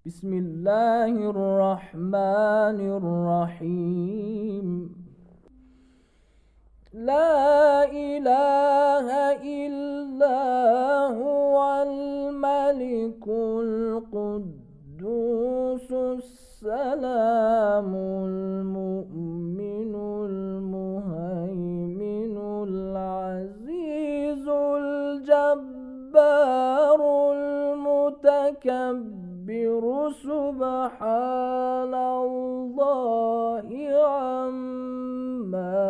Bismillahirrahmanirrahim. La ilaha illa huwal malikul quddusus salamul mu'minul muhaiminul azizul jabbarul mutakabbiru subhanallahi amma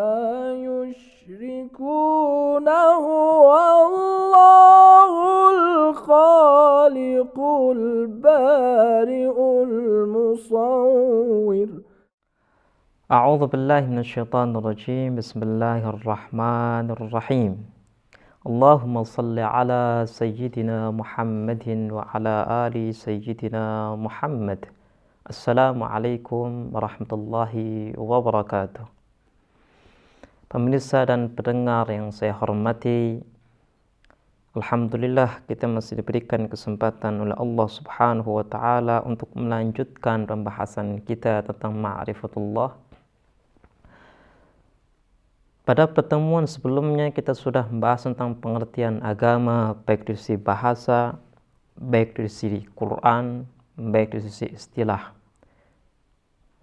yushrikunahu wallahul khaliqul bari'ul musawwir. أعوذ بالله من الشيطان الرجيم. بسم الله الرحمن الرحيم. اللهم صل على سيدنا محمد وعلى آل سيدنا محمد. السلام عليكم warahmatullahi wabarakatuh. Pemirsa dan pendengar yang saya hormati, alhamdulillah kita masih diberikan kesempatan oleh Allah Subhanahu wa taala untuk melanjutkan pembahasan kita tentang ma'rifatullah. Pada pertemuan sebelumnya kita sudah membahas tentang pengertian agama, baik dari sisi bahasa, baik dari sisi Quran, baik dari sisi istilah.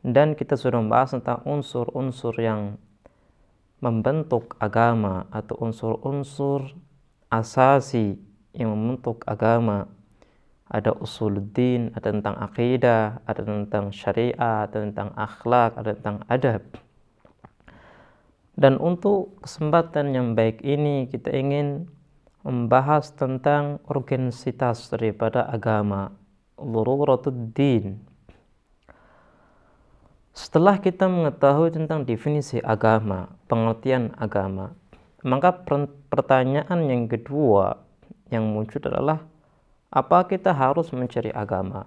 Dan kita sudah membahas tentang unsur-unsur yang membentuk agama atau unsur-unsur asasi yang membentuk agama. Ada usuluddin, ada tentang akidah, ada tentang syariat, ada tentang akhlak, ada tentang adab. Dan untuk kesempatan yang baik ini kita ingin membahas tentang urgensitas daripada agama, daruratuddin. Setelah kita mengetahui tentang definisi agama, pengertian agama, maka pertanyaan yang kedua yang muncul adalah, apa kita harus mencari agama?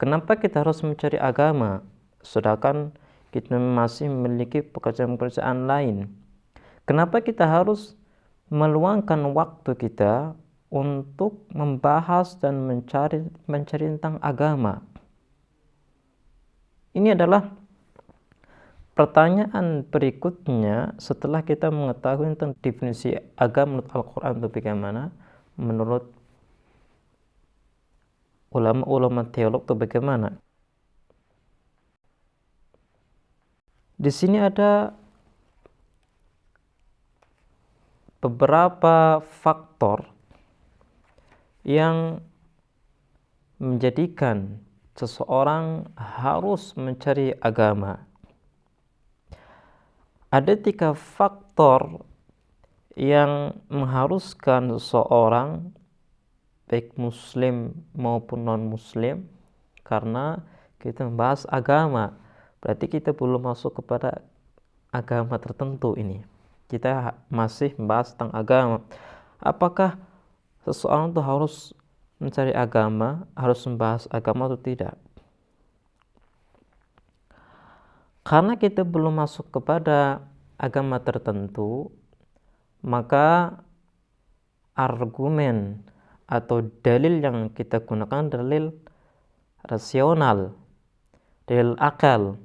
Kenapa kita harus mencari agama sedangkan kita masih memiliki pekerjaan-pekerjaan lain? Kenapa kita harus meluangkan waktu kita untuk membahas dan mencari tentang agama? Ini adalah pertanyaan berikutnya setelah kita mengetahui tentang definisi agama menurut Al-Quran itu bagaimana, menurut ulama-ulama teolog itu bagaimana. Di sini ada beberapa faktor yang menjadikan seseorang harus mencari agama. Ada 3 faktor yang mengharuskan seseorang, baik muslim maupun non-muslim, karena kita membahas agama. Berarti kita belum masuk kepada agama tertentu ini. Kita masih membahas tentang agama. Apakah seseorang itu harus mencari agama, harus membahas agama atau tidak? Karena kita belum masuk kepada agama tertentu, maka argumen atau dalil yang kita gunakan dalil rasional, dalil akal.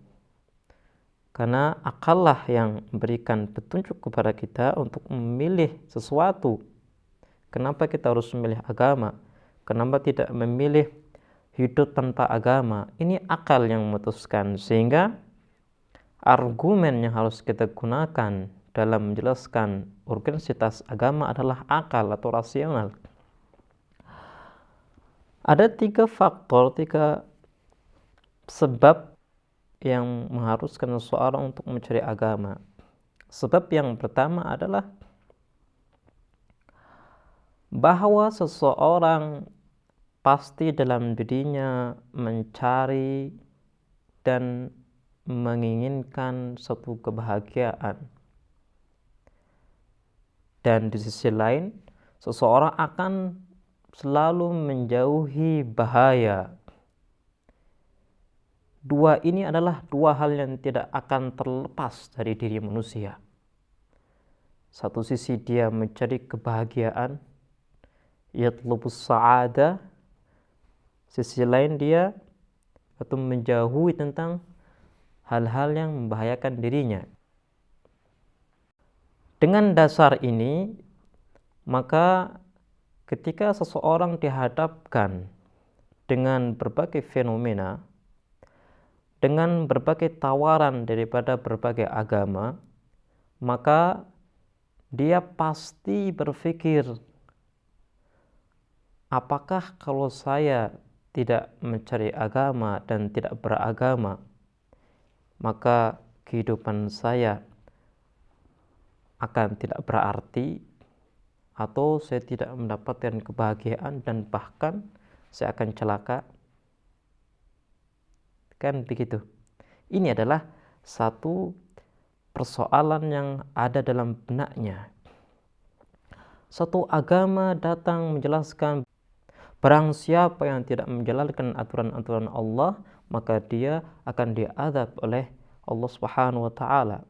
Karena akallah yang memberikan petunjuk kepada kita untuk memilih sesuatu. Kenapa kita harus memilih agama? Kenapa tidak memilih hidup tanpa agama? Ini akal yang memutuskan. Sehingga argumen yang harus kita gunakan dalam menjelaskan urgensitas agama adalah akal atau rasional. Ada 3 faktor, 3 sebab yang mengharuskan seseorang untuk mencari agama. Sebab yang pertama adalah bahwa seseorang pasti dalam dirinya mencari dan menginginkan suatu kebahagiaan. Dan di sisi lain, seseorang akan selalu menjauhi bahaya. 2 ini adalah 2 hal yang tidak akan terlepas dari diri manusia. Satu sisi dia mencari kebahagiaan, yatlubus sa'adah, sisi lain dia atau menjauhi tentang hal-hal yang membahayakan dirinya. Dengan dasar ini, maka ketika seseorang dihadapkan dengan berbagai fenomena, dengan berbagai tawaran daripada berbagai agama, maka dia pasti berpikir, apakah kalau saya tidak mencari agama dan tidak beragama, maka kehidupan saya akan tidak berarti, atau saya tidak mendapatkan kebahagiaan dan bahkan saya akan celaka? Kan begitu. Ini adalah satu persoalan yang ada dalam benaknya. Satu agama datang menjelaskan barang siapa yang tidak menjalankan aturan-aturan Allah, maka dia akan diazab oleh Allah Subhanahu wa taala.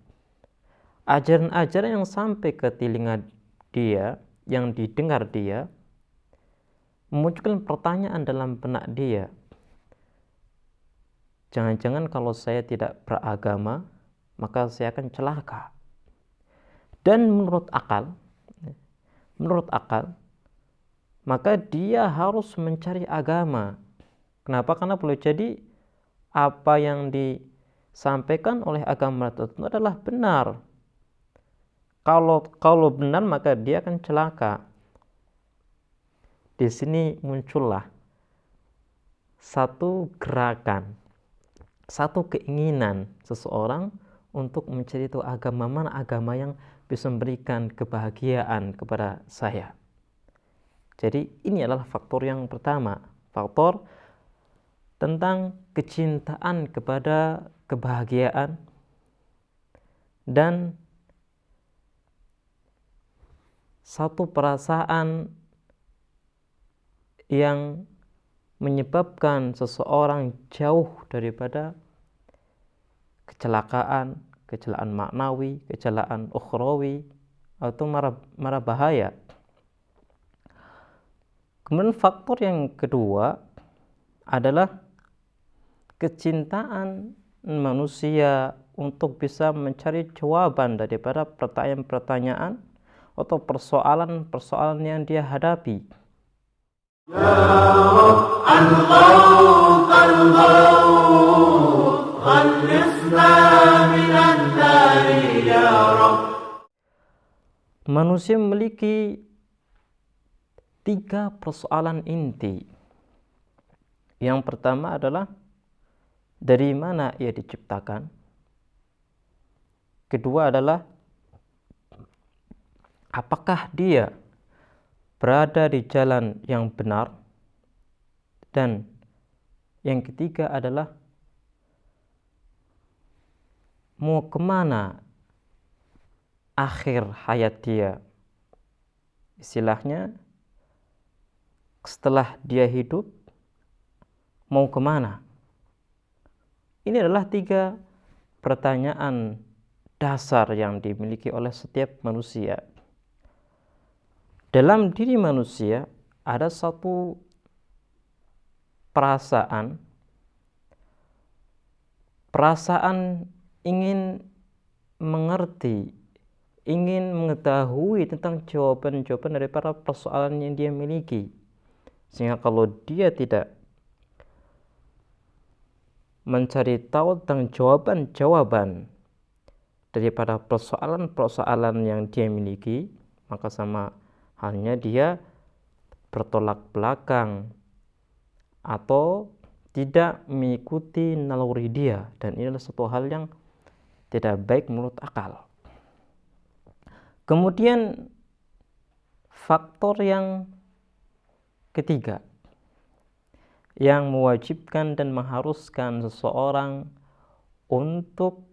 Ajaran-ajaran yang sampai ke telinga dia, yang didengar dia, memunculkan pertanyaan dalam benak dia. Jangan-jangan kalau saya tidak beragama, maka saya akan celaka. Dan menurut akal, maka dia harus mencari agama. Kenapa? Karena boleh jadi apa yang disampaikan oleh agama tertentu adalah benar. Kalau benar, maka dia akan celaka. Di sini muncullah satu gerakan, satu keinginan seseorang untuk mencari itu agama mana, agama yang bisa memberikan kebahagiaan kepada saya. Jadi ini adalah faktor yang pertama, faktor tentang kecintaan kepada kebahagiaan dan satu perasaan yang menyebabkan seseorang jauh daripada kecelakaan maknawi, kecelakaan ukhrawi, atau mara bahaya. Kemudian faktor yang kedua adalah kecintaan manusia untuk bisa mencari jawaban daripada pertanyaan-pertanyaan atau persoalan-persoalan yang dia hadapi. Ya Rabb, al-Maut, khallisna minan nari ya Rabb. Manusia memiliki 3 persoalan inti. Yang pertama adalah dari mana ia diciptakan. Kedua adalah apakah dia berada di jalan yang benar. Dan yang ketiga adalah mau kemana akhir hayat dia. Istilahnya, setelah dia hidup, mau kemana? Ini adalah 3 pertanyaan dasar yang dimiliki oleh setiap manusia. Dalam diri manusia ada satu perasaan ingin mengerti, ingin mengetahui tentang jawaban-jawaban dari para persoalan yang dia miliki. Sehingga kalau dia tidak mencari tahu tentang jawaban-jawaban daripada persoalan-persoalan yang dia miliki, maka sama halnya dia bertolak belakang atau tidak mengikuti naluri dia, dan ini adalah satu hal yang tidak baik menurut akal. Kemudian faktor yang ketiga yang mewajibkan dan mengharuskan seseorang untuk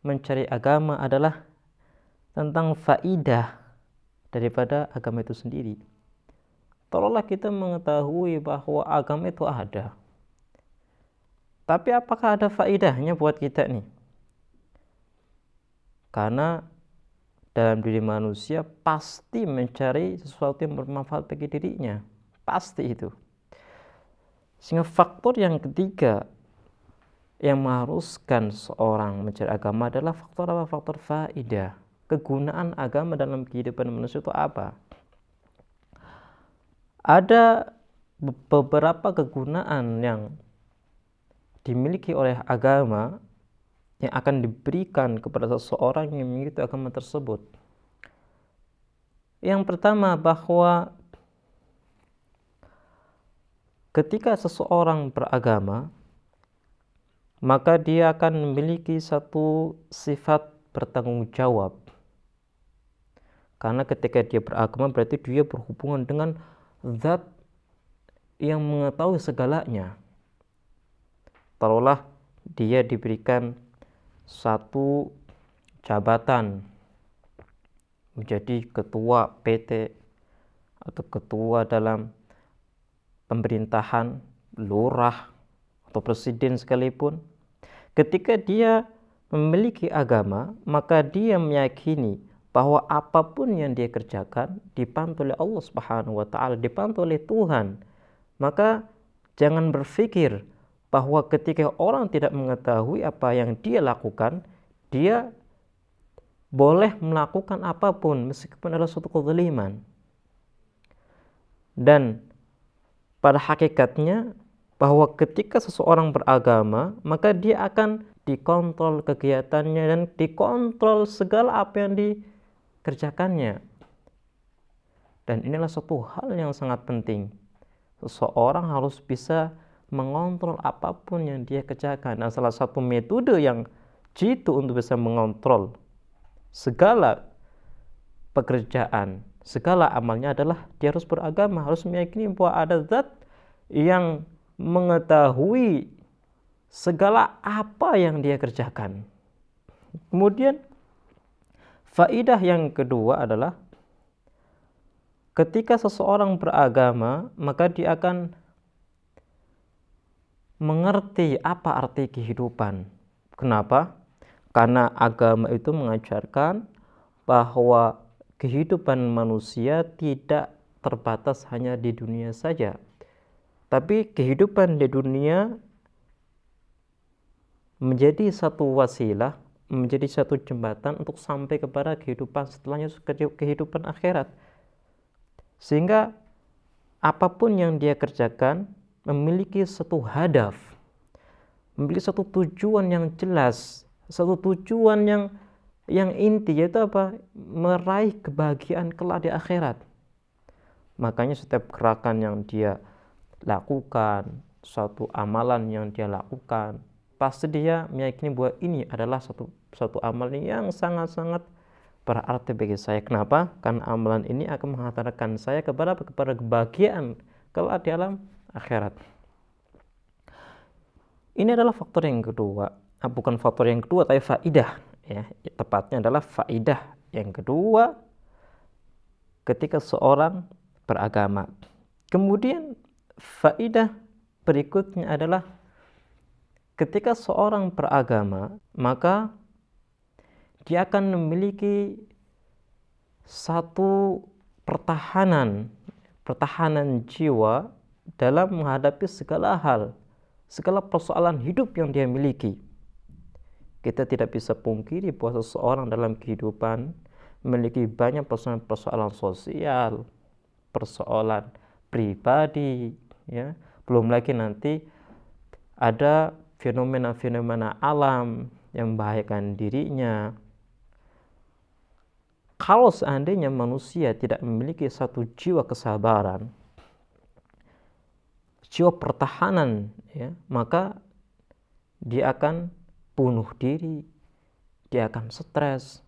mencari agama adalah tentang faidah daripada agama itu sendiri. Tolonglah kita mengetahui bahwa agama itu ada, tapi apakah ada faidahnya buat kita nih? Karena dalam diri manusia pasti mencari sesuatu yang bermanfaat bagi dirinya, pasti itu. Sehingga faktor yang ketiga yang mengharuskan seorang mencari agama adalah faktor apa? Faktor faidah. Kegunaan agama dalam kehidupan manusia itu apa? Ada beberapa kegunaan yang dimiliki oleh agama yang akan diberikan kepada seseorang yang mengikuti agama tersebut. Yang pertama, bahwa ketika seseorang beragama, maka dia akan memiliki satu sifat bertanggung jawab. Karena ketika dia beragama berarti dia berhubungan dengan zat yang mengetahui segalanya. Taruhlah dia diberikan satu jabatan menjadi ketua PT atau ketua dalam pemerintahan, lurah atau presiden sekalipun. Ketika dia memiliki agama, maka dia meyakini bahwa apapun yang dia kerjakan dipantau oleh Allah Subhanahu wa taala, dipantau oleh Tuhan. Maka jangan berpikir bahwa ketika orang tidak mengetahui apa yang dia lakukan, dia boleh melakukan apapun meskipun adalah suatu kezaliman. Dan pada hakikatnya bahwa ketika seseorang beragama, maka dia akan dikontrol kegiatannya dan dikontrol segala apa yang dikerjakannya. Dan inilah suatu hal yang sangat penting. Seseorang harus bisa mengontrol apapun yang dia kerjakan. Dan salah satu metode yang jitu untuk bisa mengontrol segala pekerjaan, segala amalnya adalah dia harus beragama, harus meyakini bahwa ada zat yang mengetahui segala apa yang dia kerjakan. Kemudian faidah yang kedua adalah ketika seseorang beragama, maka dia akan mengerti apa arti kehidupan. Kenapa? Karena agama itu mengajarkan bahwa kehidupan manusia tidak terbatas hanya di dunia saja. Tapi kehidupan di dunia menjadi satu wasilah, menjadi satu jembatan untuk sampai kepada kehidupan setelahnya, kehidupan akhirat. Sehingga apapun yang dia kerjakan memiliki satu hadaf, memiliki satu tujuan yang jelas, satu tujuan yang inti, yaitu apa? Meraih kebahagiaan kelak di akhirat. Makanya setiap gerakan yang dia lakukan, suatu amalan yang dia lakukan, pasti dia meyakini bahwa ini adalah satu amalan yang sangat-sangat berarti bagi saya. Kenapa? Karena amalan ini akan menghantarkan saya kepada kebahagiaan kelak di alam akhirat. Ini adalah faktor yang kedua. Bukan faktor yang kedua, tapi faidah. Ya, tepatnya adalah faidah yang kedua ketika seorang beragama. Kemudian faidah berikutnya adalah ketika seorang beragama, maka dia akan memiliki satu pertahanan jiwa dalam menghadapi segala hal, segala persoalan hidup yang dia miliki. Kita tidak bisa pungkiri bahwa seseorang dalam kehidupan memiliki banyak persoalan sosial, persoalan pribadi, ya. Belum lagi nanti ada fenomena-fenomena alam yang membahayakan dirinya. Kalau seandainya manusia tidak memiliki satu jiwa kesabaran, jiwa pertahanan, ya, maka dia akan bunuh diri, dia akan stres.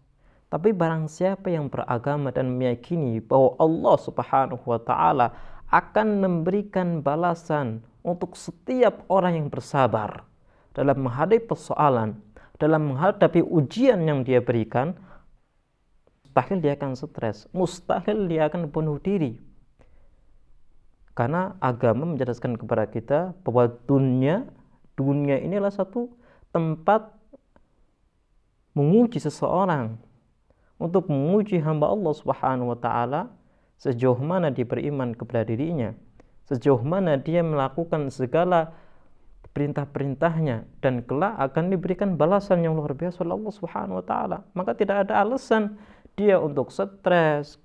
Tapi barang siapa yang beragama dan meyakini bahwa Allah Subhanahu wa taala akan memberikan balasan untuk setiap orang yang bersabar dalam menghadapi persoalan, dalam menghadapi ujian yang dia berikan, mustahil dia akan stres, mustahil dia akan bunuh diri. Karena agama menjelaskan kepada kita bahwa dunia ini adalah satu tempat menguji seseorang, untuk menguji hamba Allah Subhanahu wa taala sejauh mana dia beriman kepada dirinya. sejauh mana dia melakukan segala perintah-perintahnya, dan kelak akan diberikan balasan yang luar biasa oleh Allah Subhanahu wa taala. Maka tidak ada alasan dia untuk stres,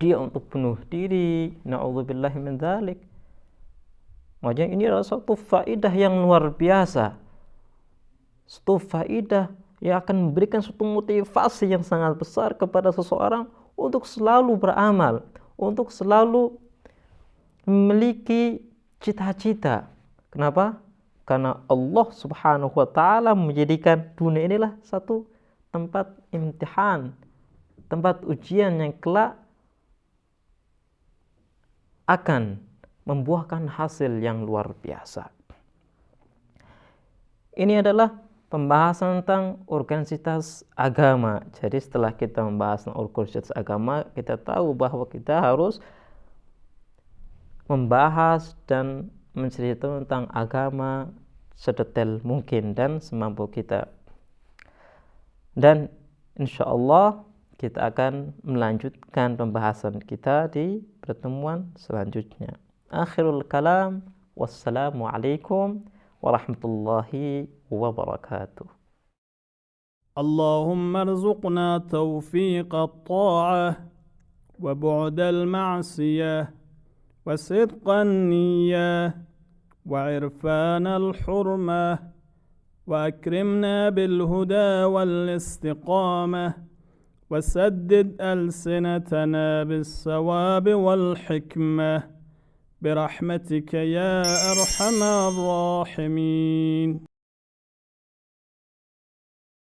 dia untuk bunuh diri. Na'udzubillahi min dzalik. Makanya ini adalah suatu faidah yang luar biasa. Suatu faidah yang akan memberikan suatu motivasi yang sangat besar kepada seseorang untuk selalu beramal, untuk selalu memiliki cita-cita. Kenapa? Karena Allah Subhanahu wa taala menjadikan dunia inilah satu tempat imtihan, tempat ujian yang kelak akan membuahkan hasil yang luar biasa. Ini adalah pembahasan tentang organisasi agama. Jadi setelah kita membahas tentang organisasi agama, kita tahu bahwa kita harus membahas dan menceritakan tentang agama sedetail mungkin dan semampu kita. Dan insya Allah kita akan melanjutkan pembahasan kita di pertemuan selanjutnya. Akhirul kalam, wassalamualaikum warahmatullahi wabarakatuh. اللهم ارزقنا توفيق الطاعة وبعد المعصية وصدق النية وعرفان الحرمة وأكرمنا بالهدى والاستقامة وسدد ألسنتنا بالصواب والحكمة برحمتك يا أرحم الراحمين.